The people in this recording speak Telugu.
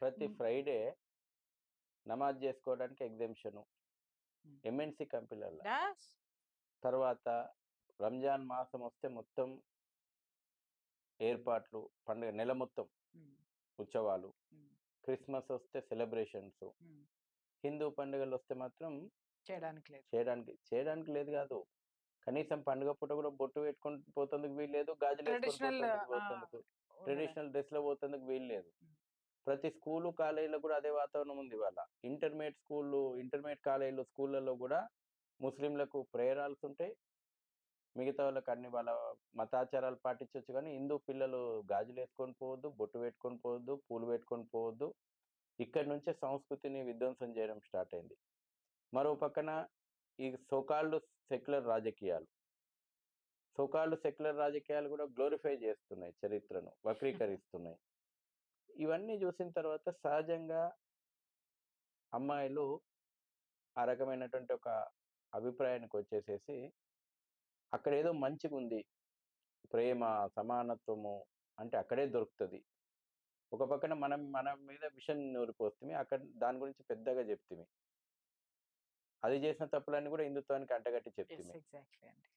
ప్రతి హ్మ్. ఫ్రైడే నమాజ్ జేసుకోవడానికి ఎగ్జామ్షను. హ్మ్. ఎంఎన్‌సి కంపెనీలల్ల. డాస్ తర్వాత రంజాన్ మాసమొస్తే మొత్తం ఏర్పాట్లు, పండుగ నెల మొత్తం హ్మ్. ఉత్సవాలు. హ్మ్. క్రిస్మస్ ఒస్తే సెలబ్రేషన్సు. హ్మ్. హిందూ పండుగలొస్తే మాత్రం చేయడానికి లేదు. చేయడానికి లేదు గాదు. కనీసం పండుగ పూట గూడా బొట్టు పెట్టుకొని పోతందుకు వీల్లేదు. గాజులేసుకొని ట్రెడిషనల్ ఆ! పోతందుకు ఉండడానికి. ట్రెడిషనల్ డ్రెస్‌లో పోతందుకు వీల్లేదు. హ్మ్. ప్రతి స్కూలు, కాలేజీలో గూడా అదే వాతావరణం ఉంది ఇవాళ. ఇంటర్మీడియేట్ కాలేజీలు, స్కూళ్ళలో గూడా ముస్లింలకు ప్రేయర్ హాల్స్ ఉంటాయి. మిగతా వాళ్ళకి అన్ని వాళ్ళ మతాచారాలు పాటించొచ్చు గానీ, హిందూ పిల్లలు గాజులేసుకొని పోవద్దు, బొట్టు పెట్టుకొని పోవద్దు, పూలు పెట్టుకొని పోవద్దు. ఇక్కడి నుంచే సంస్కృతిని విధ్వంసం జేయడం స్టార్ట్ అయింది. మరో పక్కన ఈ సెక్యులర్ రాజకీయాలు. సెక్యులర్ రాజకీయాలు గూడా గ్లోరిఫై జేస్తున్నాయి చరిత్రను, వక్రీకరిస్తున్నాయి. ఇవన్నీ జూసిన తర్వాత సహజంగా అమ్మాయిలు ఆ రకమైనటువంటి ఒక అభిప్రాయానికొచ్చేసేసి, అక్కడేదో మంచిగుంది. ప్రేమ, సమానత్వము అంటే అక్కడే దొరుకుతది. ఒక పక్కన మనం మన మీద విషం నూరిపోస్తిమి. అక్కడ దాని గురించి పెద్దగా జెప్తిమి. అది జేసిన తప్పులన్నీ గూడా హిందుత్వానికి అంటగట్టి యెస్. చెప్తిమి. ఎగ్జాక్ట్‌లీ అండి.